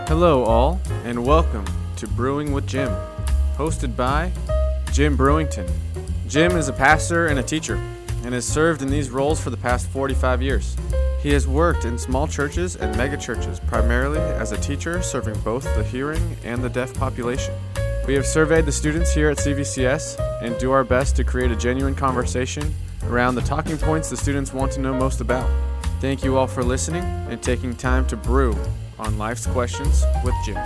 Hello all, and welcome to Brewing with Jim, hosted by Jim Brewington. Jim is a pastor and a teacher, and has served in these roles for the past 45 years. He has worked in small churches and mega churches, primarily as a teacher serving both the hearing and the deaf population. We have surveyed the students here at CVCS and do our best to create a genuine conversation around the talking points the students want to know most about. Thank you all for listening and taking time to brew on Life's Questions with Jim.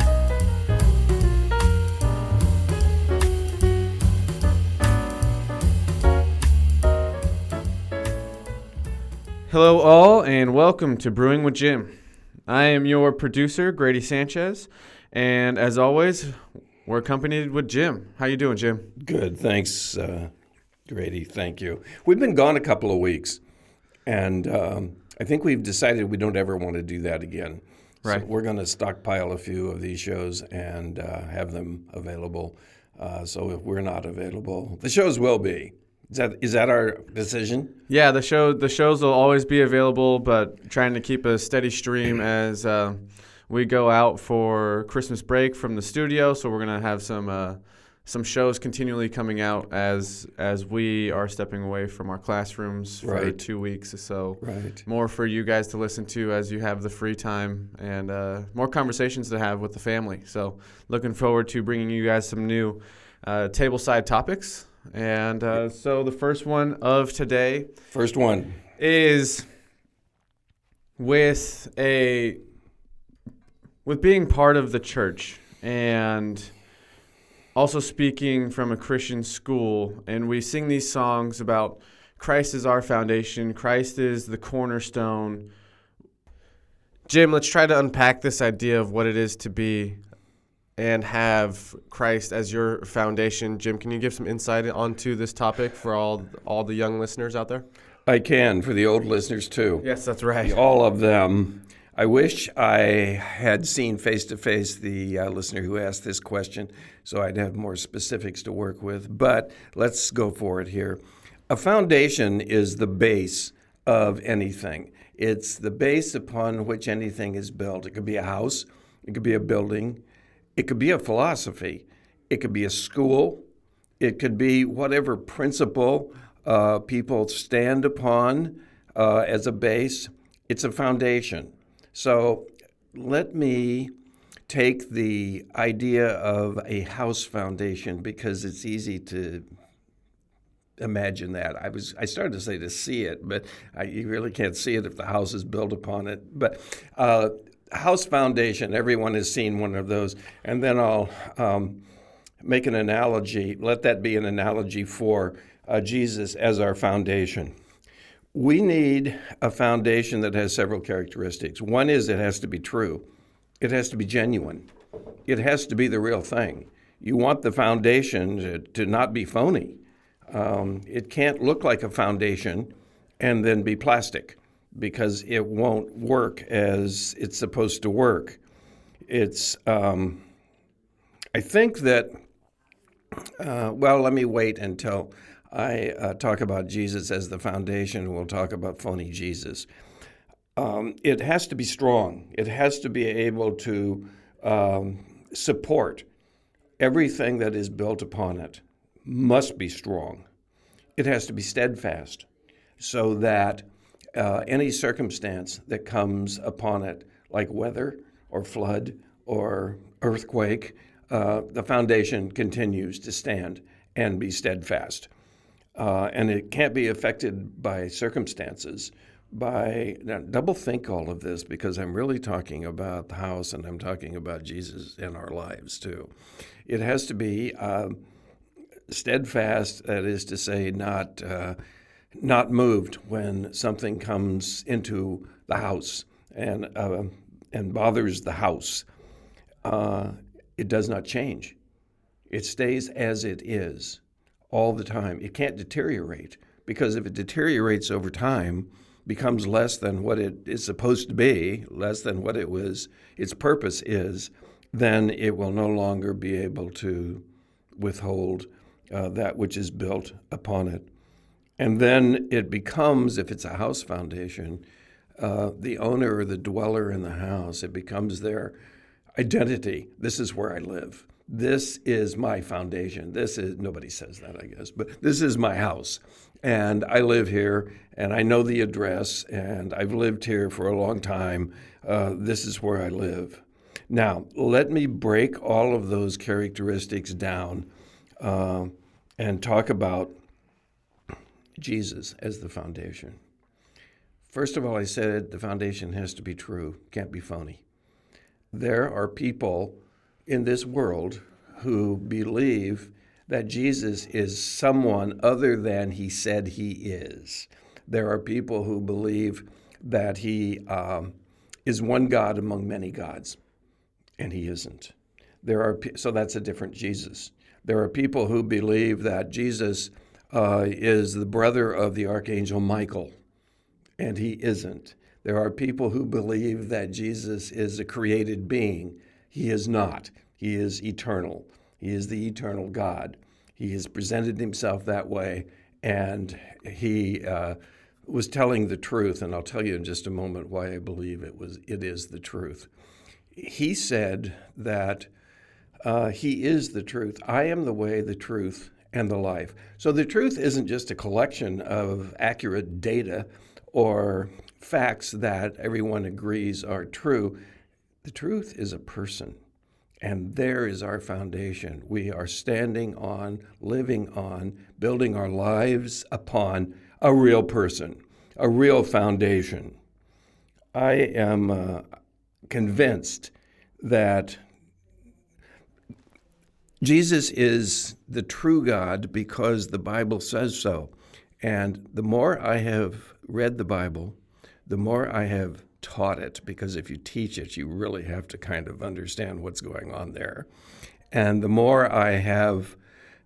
Hello all, and welcome to Brewing with Jim. I am your producer, Grady Sanchez, and as always, we're accompanied with Jim. How you doing, Jim? Good, thanks, Grady. Thank you. We've been gone a couple of weeks, and I think we've decided we don't ever want to do that again. Right. So we're going to stockpile a few of these shows and have them available. So if we're not available, the shows will be. Is that our decision? Yeah, the shows will always be available, but trying to keep a steady stream as we go out for Christmas break from the studio. So we're gonna have some shows continually coming out as we are stepping away from our classrooms for Right. 2 weeks. So Right. more for you guys to listen to as you have the free time, and more conversations to have with the family. So looking forward to bringing you guys some new tableside topics. And so the first one of today First one. is with being part of the church and also speaking from a Christian school. And we sing these songs about Christ is our foundation, Christ is the cornerstone. Jim, let's try to unpack this idea of what it is to be and have Christ as your foundation. Jim, can you give some insight onto this topic for all the young listeners out there? I can, for the old listeners too. Yes, that's right. All of them. I wish I had seen face-to-face the listener who asked this question, so I'd have more specifics to work with. But let's go for it here. A foundation is the base of anything. It's the base upon which anything is built. It could be a house. It could be a building. It could be a philosophy. It could be a school. It could be whatever principle people stand upon as a base. It's a foundation. So let me take the idea of a house foundation because it's easy to imagine that. I started to say to see it, but you really can't see it if the house is built upon it. But house foundation, everyone has seen one of those. And then I'll make an analogy. Let that be an analogy for Jesus as our foundation. We need a foundation that has several characteristics. One is it has to be true. It has to be genuine. It has to be the real thing. You want the foundation to not be phony. It can't look like a foundation and then be plastic because it won't work as it's supposed to work. It's, I think that, let me wait until I talk about Jesus as the foundation. We'll talk about phony Jesus. It has to be strong. It has to be able to support everything that is built upon it. Must be strong. It has to be steadfast so that any circumstance that comes upon it, like weather or flood or earthquake, the foundation continues to stand and be steadfast. And it can't be affected by circumstances. Now, double think all of this because I'm really talking about the house and I'm talking about Jesus in our lives too. It has to be steadfast, that is to say, not moved when something comes into the house and bothers the house. It does not change. It stays as it is all the time. It can't deteriorate because if it deteriorates over time, becomes less than what it is supposed to be, less than what its purpose is, then it will no longer be able to withhold that which is built upon it. And then it becomes, if it's a house foundation, the owner or the dweller in the house, it becomes their identity. This is where I live. This is my foundation. Nobody says that, I guess, but this is my house. And I live here, and I know the address, and I've lived here for a long time. This is where I live. Now, let me break all of those characteristics down and talk about Jesus as the foundation. First of all, I said the foundation has to be true, can't be phony. There are people in this world who believe that Jesus is someone other than he said he is. There are people who believe that he is one God among many gods, and he isn't. So that's a different Jesus. There are people who believe that Jesus is the brother of the Archangel Michael, and he isn't. There are people who believe that Jesus is a created being. He is not. He is eternal. He is the eternal God. He has presented himself that way, and he was telling the truth, and I'll tell you in just a moment why I believe it is the truth. He said that he is the truth. I am the way, the truth, and the life. So the truth isn't just a collection of accurate data or facts that everyone agrees are true. The truth is a person, and there is our foundation. We are standing on, living on, building our lives upon a real person, a real foundation. I am convinced that Jesus is the true God because the Bible says so. And the more I have read the Bible, the more I have taught it, because if you teach it, you really have to kind of understand what's going on there. And the more I have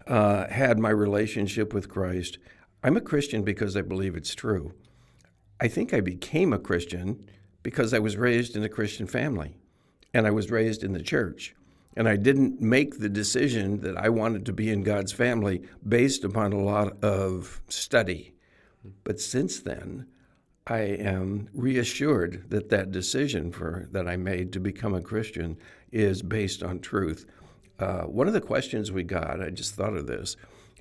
had my relationship with Christ, I'm a Christian because I believe it's true. I think I became a Christian because I was raised in a Christian family, and I was raised in the church. And I didn't make the decision that I wanted to be in God's family based upon a lot of study. But since then, I am reassured that that decision that I made to become a Christian is based on truth. One of the questions we got, I just thought of this,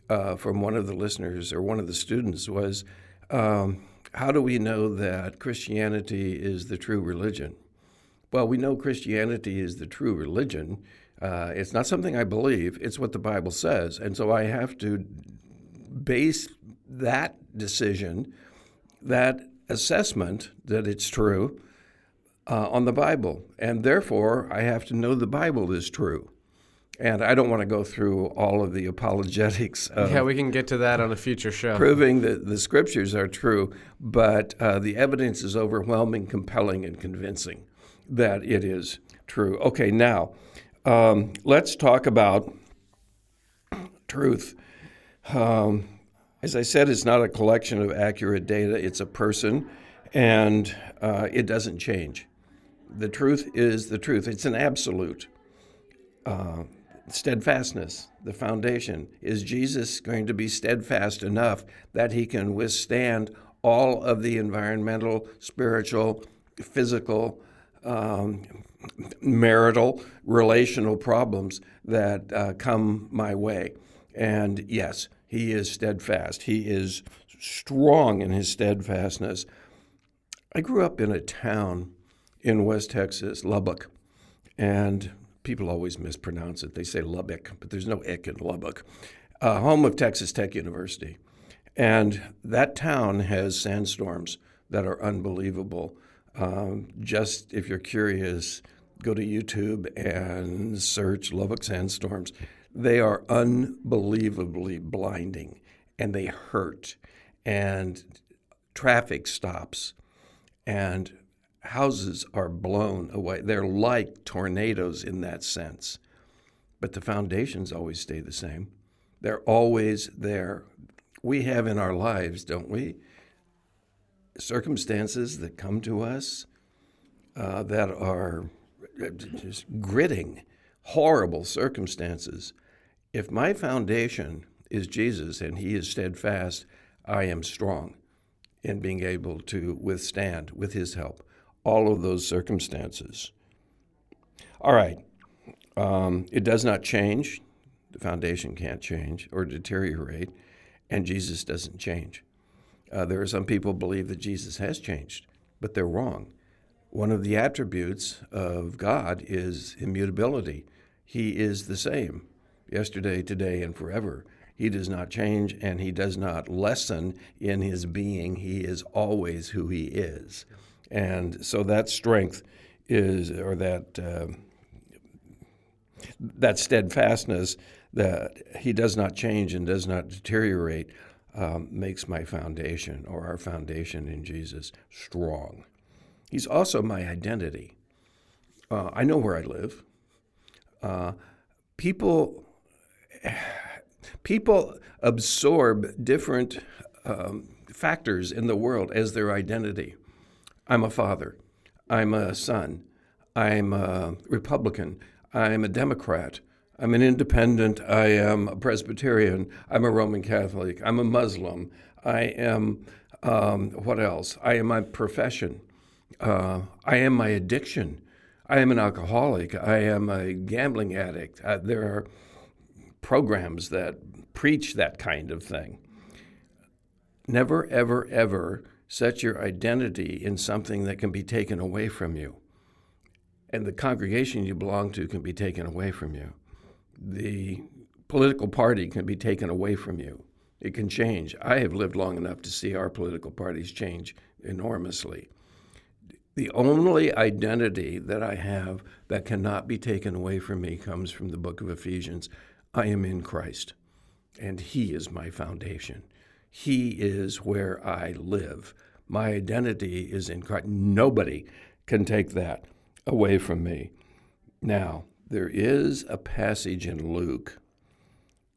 from one of the listeners or one of the students was, how do we know that Christianity is the true religion? Well, we know Christianity is the true religion. It's not something I believe. It's what the Bible says. And so I have to base that decision, that assessment that it's true, on the Bible. And therefore, I have to know the Bible is true. And I don't want to go through all of the apologetics of Yeah, we can get to that on a future show. proving that the scriptures are true, but the evidence is overwhelming, compelling, and convincing that it is true. Okay, now, let's talk about truth. As I said, it's not a collection of accurate data. It's a person, and it doesn't change. The truth is the truth. It's an absolute. Steadfastness, the foundation. Is Jesus going to be steadfast enough that he can withstand all of the environmental, spiritual, physical, marital, relational problems that come my way? And yes, he is steadfast. He is strong in his steadfastness. I grew up in a town in West Texas, Lubbock, and people always mispronounce it. They say Lubbock, but there's no ick in Lubbock. Home of Texas Tech University. And that town has sandstorms that are unbelievable. Just if you're curious, go to YouTube and search Lubbock sandstorms. They are unbelievably blinding, and they hurt, and traffic stops, and houses are blown away. They're like tornadoes in that sense. But the foundations always stay the same. They're always there. We have in our lives, don't we, circumstances that come to us that are just gritting, horrible circumstances. If my foundation is Jesus and he is steadfast, I am strong in being able to withstand, with his help, all of those circumstances. All right. It does not change. The foundation can't change or deteriorate, and Jesus doesn't change. There are some people who believe that Jesus has changed, but they're wrong. One of the attributes of God is immutability. He is the same yesterday, today, and forever. He does not change, and he does not lessen in his being. He is always who he is. And so that strength is, or that steadfastness that he does not change and does not deteriorate makes my foundation, or our foundation in Jesus, strong. He's also my identity. I know where I live. People absorb different factors in the world as their identity. I'm a father. I'm a son. I'm a Republican. I'm a Democrat. I'm an independent. I am a Presbyterian. I'm a Roman Catholic. I'm a Muslim. I am, what else? I am my profession. I am my addiction. I am an alcoholic. I am a gambling addict. There are programs that preach that kind of thing. Never, ever, ever set your identity in something that can be taken away from you. And the congregation you belong to can be taken away from you. The political party can be taken away from you. It can change. I have lived long enough to see our political parties change enormously. The only identity that I have that cannot be taken away from me comes from the book of Ephesians. I am in Christ, and he is my foundation. He is where I live. My identity is in Christ. Nobody can take that away from me. Now, there is a passage in Luke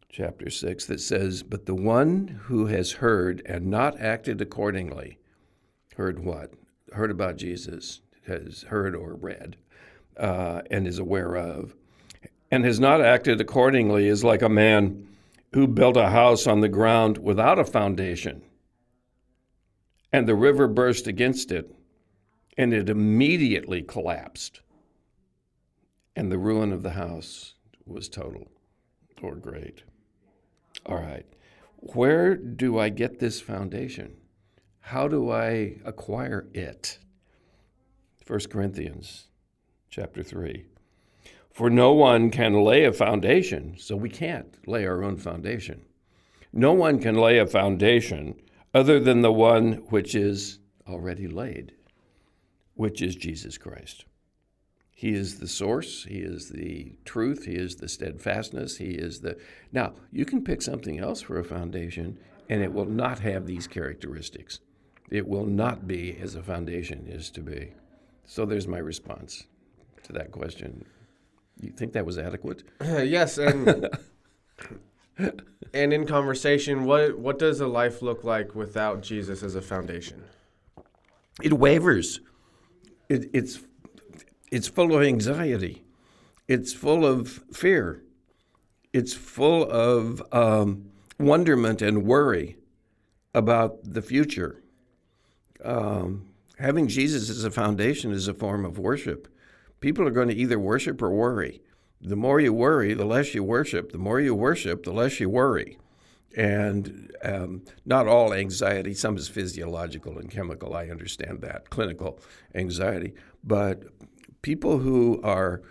chapter 6 that says, "But the one who has heard and not acted accordingly," heard what? Heard about Jesus, has heard or read, and is aware of, and has not acted accordingly, is like a man who built a house on the ground without a foundation, and the river burst against it, and it immediately collapsed, and the ruin of the house was total or great. All right, where do I get this foundation? How do I acquire it? 1 Corinthians chapter 3. For no one can lay a foundation, so we can't lay our own foundation. No one can lay a foundation other than the one which is already laid, which is Jesus Christ. He is the source. He is the truth. He is the steadfastness. He is the... Now, you can pick something else for a foundation, and it will not have these characteristics. It will not be as a foundation is to be. So there's my response to that question. You think that was adequate? Yes, and and in conversation, what does a life look like without Jesus as a foundation? It wavers. It's full of anxiety. It's full of fear. It's full of wonderment and worry about the future. Having Jesus as a foundation is a form of worship. People are going to either worship or worry. The more you worry, the less you worship. The more you worship, the less you worry. And not all anxiety, some is physiological and chemical, I understand that, clinical anxiety. But people who are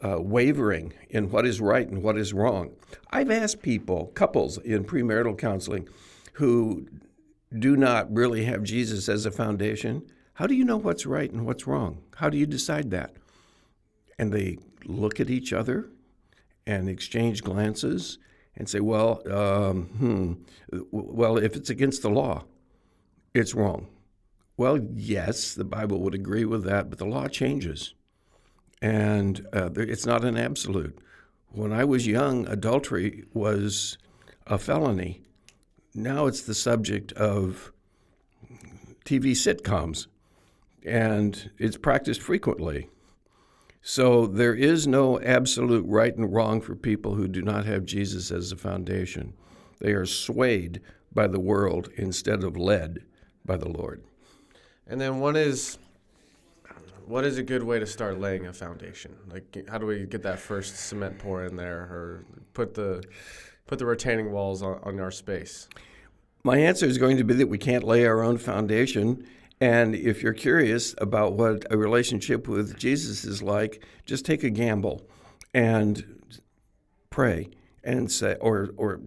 wavering in what is right and what is wrong. I've asked people, couples in premarital counseling, who do not really have Jesus as a foundation, how do you know what's right and what's wrong? How do you decide that? And they look at each other and exchange glances and say, well, if it's against the law, it's wrong. Well, yes, the Bible would agree with that, but the law changes. And it's not an absolute. When I was young, adultery was a felony. Now it's the subject of TV sitcoms, and it's practiced frequently. So there is no absolute right and wrong for people who do not have Jesus as a foundation. They are swayed by the world instead of led by the Lord. And then what is what is a good way to start laying a foundation? Like, how do we get that first cement pour in there, or put the retaining walls on our space? My answer is going to be that we can't lay our own foundation. And if you're curious about what a relationship with Jesus is like, just take a gamble and pray and say, or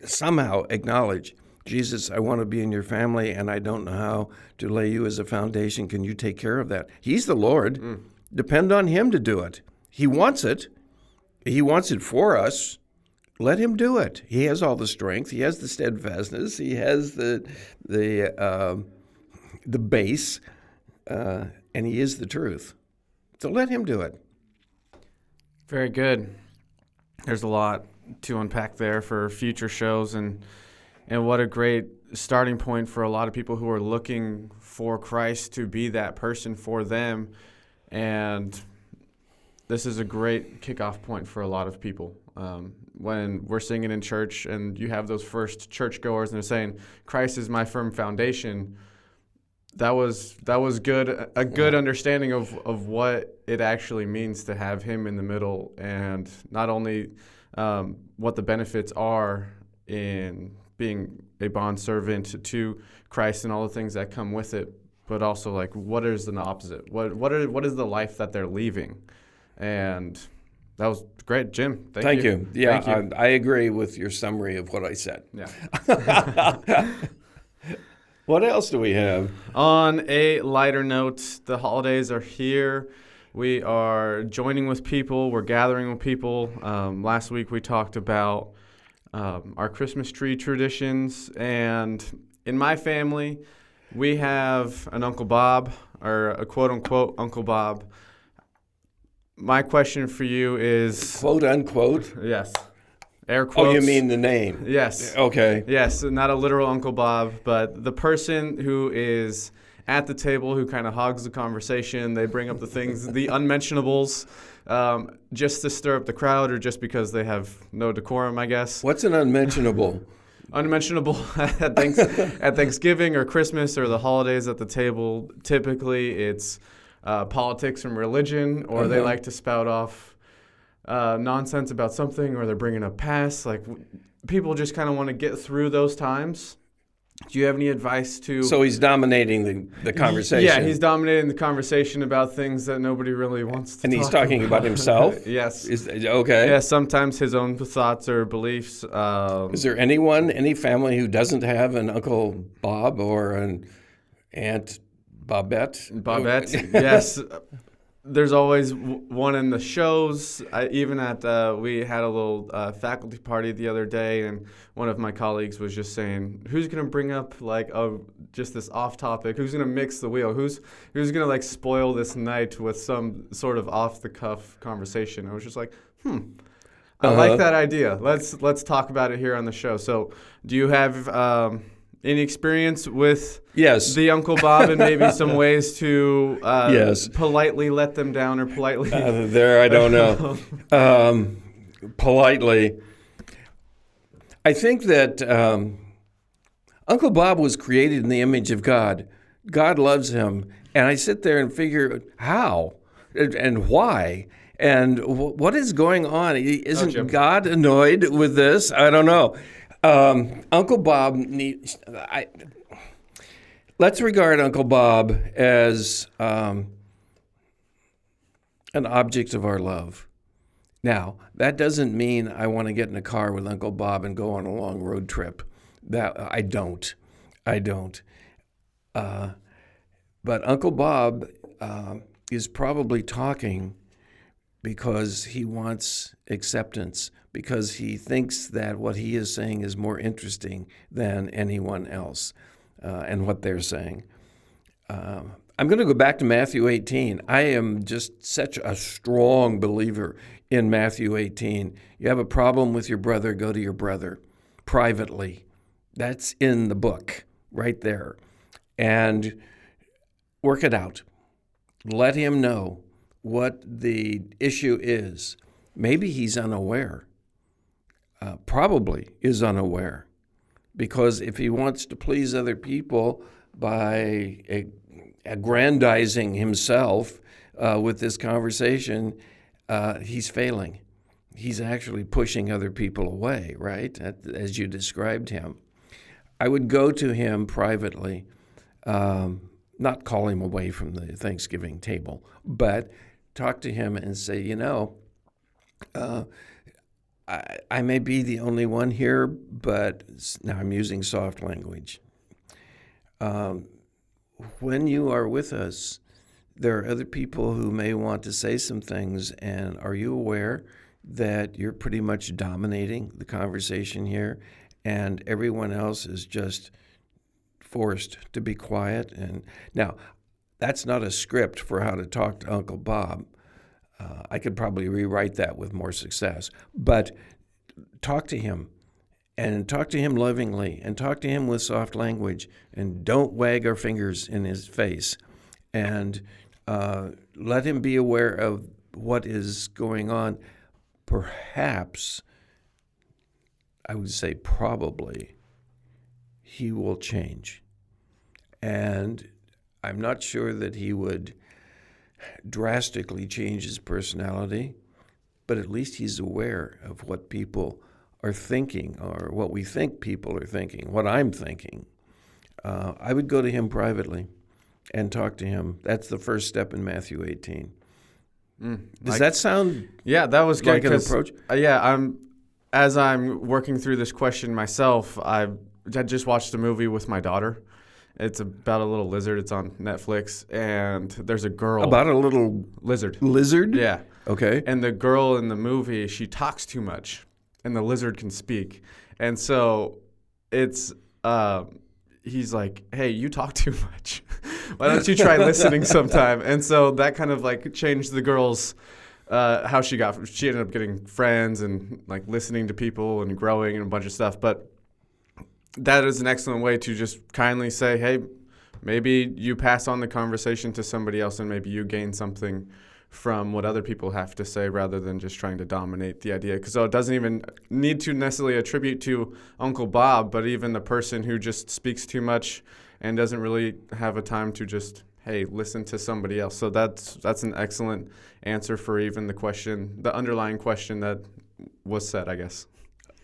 somehow acknowledge, Jesus, I want to be in your family, and I don't know how to lay you as a foundation. Can you take care of that? He's the Lord. Depend on him to do it. He wants it. He wants it for us. Let him do it. He has all the strength. He has the steadfastness. He has the base, and he is the truth. So let him do it. Very good. There's a lot to unpack there for future shows, and what a great starting point for a lot of people who are looking for Christ to be that person for them. And this is a great kickoff point for a lot of people. When we're singing in church and you have those first churchgoers and they're saying, Christ is my firm foundation, that was good, a good understanding of what it actually means to have him in the middle, and not only what the benefits are in being a bondservant to Christ and all the things that come with it, but also like what is the opposite? What is the life that they're leaving? And that was great, Jim. Thank you. Yeah, Thank you. I agree with your summary of what I said. Yeah. What else do we have? On a lighter note, the holidays are here. We are joining with people. We're gathering with people. Last week we talked about our Christmas tree traditions. And in my family, we have an Uncle Bob, or a quote-unquote Uncle Bob. My question for you is... Quote, unquote? Yes. Air quotes. Oh, you mean the name? Yes. Okay. Yes, not a literal Uncle Bob, but the person who is at the table who kind of hogs the conversation. They bring up the things, the unmentionables, just to stir up the crowd, or just because they have no decorum, I guess. What's an unmentionable? Unmentionable at Thanksgiving or Christmas or the holidays at the table. Typically, it's politics and religion, or they like to spout off nonsense about something, or they're bringing up past. Like, people just kind of want to get through those times. Do you have any advice to... So he's dominating the conversation. Yeah, he's dominating the conversation about things that nobody really wants to talk about. And he's talking about himself? Yes. Okay. Yeah, sometimes his own thoughts or beliefs. Is there any family who doesn't have an Uncle Bob or an Aunt Bobette? Yes. There's always one in the shows. We had a little faculty party the other day, and one of my colleagues was just saying, who's going to bring up just this off topic? Who's going to mix the wheel? Who's going to spoil this night with some sort of off the cuff conversation? I was just like, I like that idea. Let's talk about it here on the show. So, do you have any experience with the Uncle Bob, and maybe some ways to politely let them down, or politely... I don't know. Politely. I think that Uncle Bob was created in the image of God. God loves him. And I sit there and figure, how and why? And what is going on? Isn't God annoyed with this? I don't know. Uncle Bob let's regard Uncle Bob as an object of our love. Now, that doesn't mean I want to get in a car with Uncle Bob and go on a long road trip. That I don't. But Uncle Bob is probably talking because he wants acceptance, because he thinks that what he is saying is more interesting than anyone else and what they're saying. I'm going to go back to Matthew 18. I am just such a strong believer in Matthew 18. You have a problem with your brother, go to your brother privately. That's in the book right there. And work it out. Let him know what the issue is. Maybe he's unaware. Probably is unaware, because if he wants to please other people by aggrandizing himself with this conversation, he's failing. He's actually pushing other people away, right? As you described him. I would go to him privately, not call him away from the Thanksgiving table, but talk to him and say, I may be the only one here, but now I'm using soft language. When you are with us, there are other people who may want to say some things, and are you aware that you're pretty much dominating the conversation here, and everyone else is just forced to be quiet? And now, that's not a script for how to talk to Uncle Bob. I could probably rewrite that with more success. But talk to him, and talk to him lovingly, and talk to him with soft language, and don't wag our fingers in his face. And let him be aware of what is going on. Perhaps, I would say probably, he will change. And I'm not sure that he would drastically change his personality, but at least he's aware of what people are thinking, or what we think people are thinking, what I'm thinking. I would go to him privately and talk to him. That's the first step in Matthew 18. Does that sound that was good, like an approach? As I'm working through this question myself, I just watched a movie with my daughter. It's about a little lizard. It's on Netflix, and there's a girl. About a little lizard. Lizard? Yeah. Okay. And the girl in the movie, she talks too much, and the lizard can speak. And so it's he's like, hey, you talk too much. Why don't you try listening sometime? And so that kind of like changed the girl's how she ended up getting friends and like listening to people and growing and a bunch of stuff. But that is an excellent way to just kindly say, hey, maybe you pass on the conversation to somebody else, and maybe you gain something from what other people have to say, rather than just trying to dominate the idea. So it doesn't even need to necessarily attribute to Uncle Bob, but even the person who just speaks too much and doesn't really have a time to just, hey, listen to somebody else. So that's an excellent answer for even the underlying question that was said, I guess.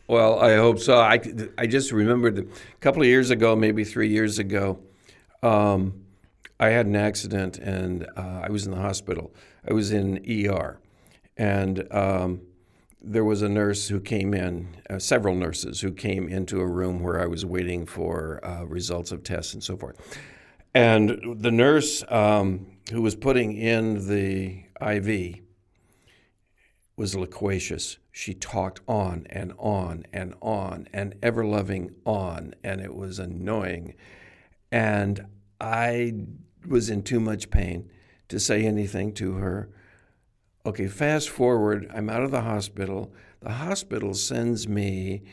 Well, I hope so. I just remembered a couple of years ago, maybe 3 years ago, I had an accident, and I was in the hospital. I was in ER, and there was a nurse who came in, several nurses who came into a room where I was waiting for results of tests and so forth. And the nurse who was putting in the IV was loquacious. She talked on and on and on and ever-loving on, and it was annoying. And I was in too much pain to say anything to her. Okay, fast forward, I'm out of the hospital. The hospital sends me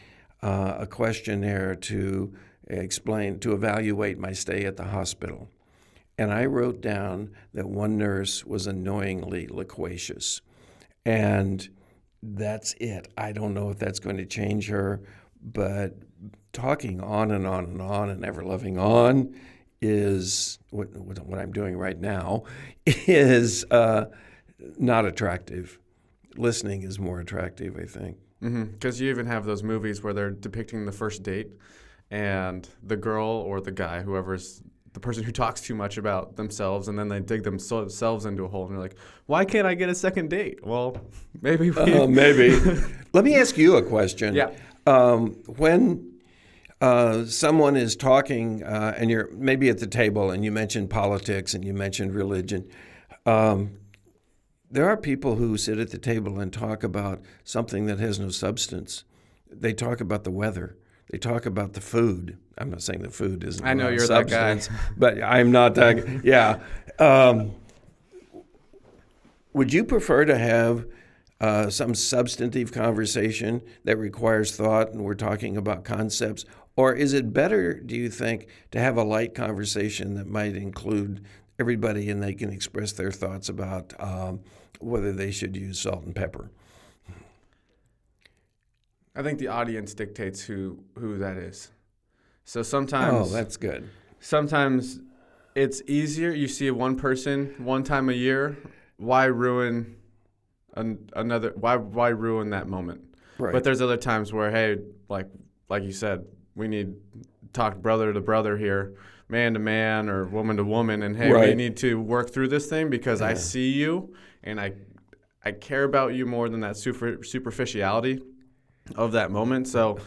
a questionnaire to evaluate my stay at the hospital. And I wrote down that one nurse was annoyingly loquacious. And that's it. I don't know if that's going to change her, but talking on and on and on and ever-loving on is what I'm doing right now is not attractive. Listening is more attractive, I think. Because you even have those movies where they're depicting the first date, and the girl or the guy, whoever's the person who talks too much about themselves, and then they dig themselves into a hole, and they're like, why can't I get a second date? Well, maybe maybe. Let me ask you a question. Yeah. When someone is talking, and you're maybe at the table, and you mentioned politics and you mentioned religion, there are people who sit at the table and talk about something that has no substance. They talk about the weather. They talk about the food. I'm not saying the food isn't. I know you're substance, that guy. but I'm not that. Yeah. Would you prefer to have some substantive conversation that requires thought, and we're talking about concepts, or is it better, do you think, to have a light conversation that might include everybody and they can express their thoughts about whether they should use salt and pepper? I think the audience dictates who that is. So sometimes. Oh, that's good. Sometimes it's easier. You see one person one time a year. Why ruin another? Why ruin that moment? Right. But there's other times where, hey, like you said, we need to talk brother to brother here, man to man or woman to woman, and hey, we need to work through this thing because I see you and I care about you more than that superficiality of that moment. So,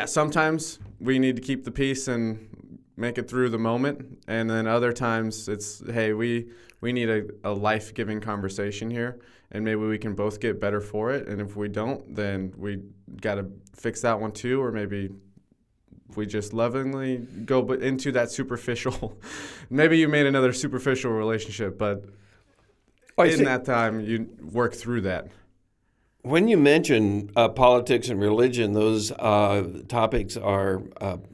sometimes we need to keep the peace and make it through the moment, and then other times it's, hey, we need a life-giving conversation here, and maybe we can both get better for it, and if we don't, then we got to fix that one too, or maybe we just lovingly go into that superficial. Maybe you made another superficial relationship, but in that time, you work through that. When you mention politics and religion, those topics are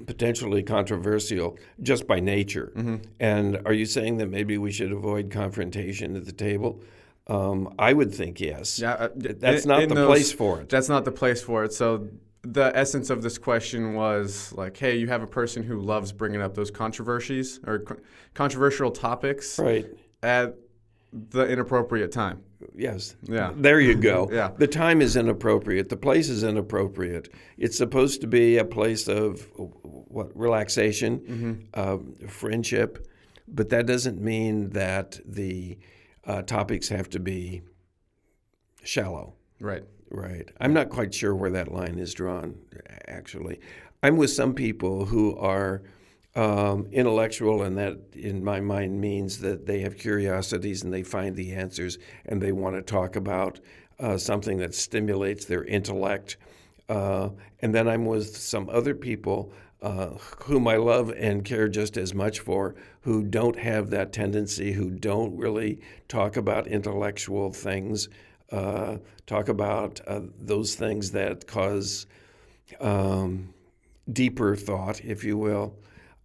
potentially controversial just by nature. Mm-hmm. And are you saying that maybe we should avoid confrontation at the table? I would think yes. Yeah, that's not the place for it. That's not the place for it. So the essence of this question was like, hey, you have a person who loves bringing up those controversies or controversial topics at the inappropriate time. Yes. Yeah. There you go. Yeah. The time is inappropriate. The place is inappropriate. It's supposed to be a place of relaxation, friendship, but that doesn't mean that the topics have to be shallow. Right. Right. I'm not quite sure where that line is drawn, actually. I'm with some people who are intellectual, and that in my mind means that they have curiosities and they find the answers and they want to talk about something that stimulates their intellect. And then I'm with some other people whom I love and care just as much for, who don't have that tendency, who don't really talk about intellectual things, talk about those things that cause deeper thought, if you will.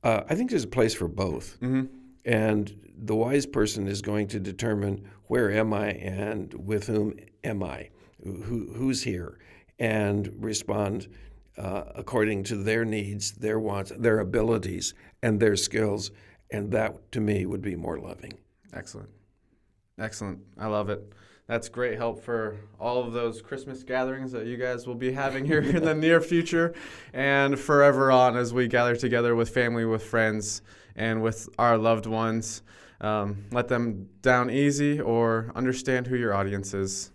I think there's a place for both. Mm-hmm. And the wise person is going to determine where am I and with whom am I, who's here, and respond according to their needs, their wants, their abilities, and their skills. And that, to me, would be more loving. Excellent. I love it. That's great help for all of those Christmas gatherings that you guys will be having here in the near future and forever on as we gather together with family, with friends, and with our loved ones. Let them down easy or understand who your audience is.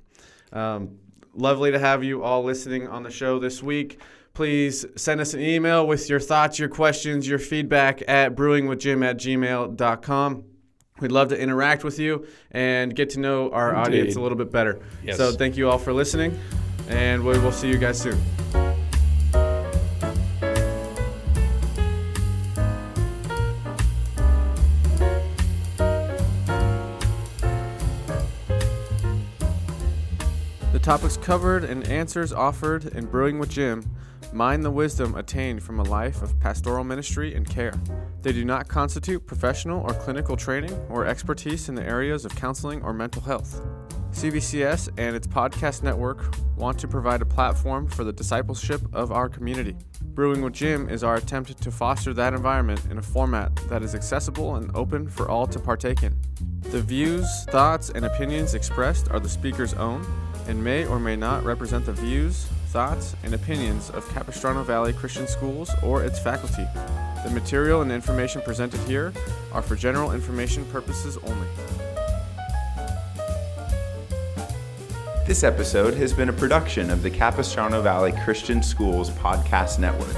Lovely to have you all listening on the show this week. Please send us an email with your thoughts, your questions, your feedback at brewingwithjim@gmail.com. We'd love to interact with you and get to know our audience a little bit better. Yes. So thank you all for listening, and we will see you guys soon. The topics covered and answers offered in Brewing with Jim mine the wisdom attained from a life of pastoral ministry and care. They do not constitute professional or clinical training or expertise in the areas of counseling or mental health. CVCS and its podcast network want to provide a platform for the discipleship of our community. Brewing with Jim is our attempt to foster that environment in a format that is accessible and open for all to partake in. The views, thoughts, and opinions expressed are the speaker's own and may or may not represent the views, thoughts, and opinions of Capistrano Valley Christian Schools or its faculty. The material and information presented here are for general information purposes only. This episode has been a production of the Capistrano Valley Christian Schools Podcast Network.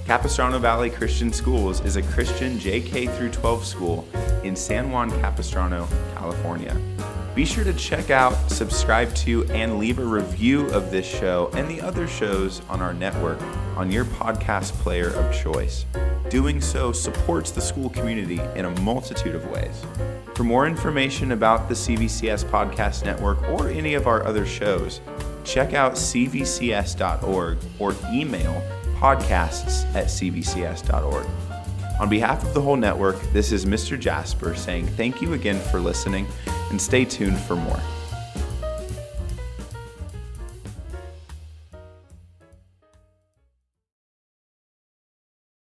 Capistrano Valley Christian Schools is a Christian JK-12 school in San Juan Capistrano, California. Be sure to check out, subscribe to, and leave a review of this show and the other shows on our network on your podcast player of choice. Doing so supports the school community in a multitude of ways. For more information about the CVCS Podcast Network or any of our other shows, check out cvcs.org or email podcasts@cvcs.org. On behalf of the whole network, this is Mr. Jasper saying thank you again for listening and stay tuned for more.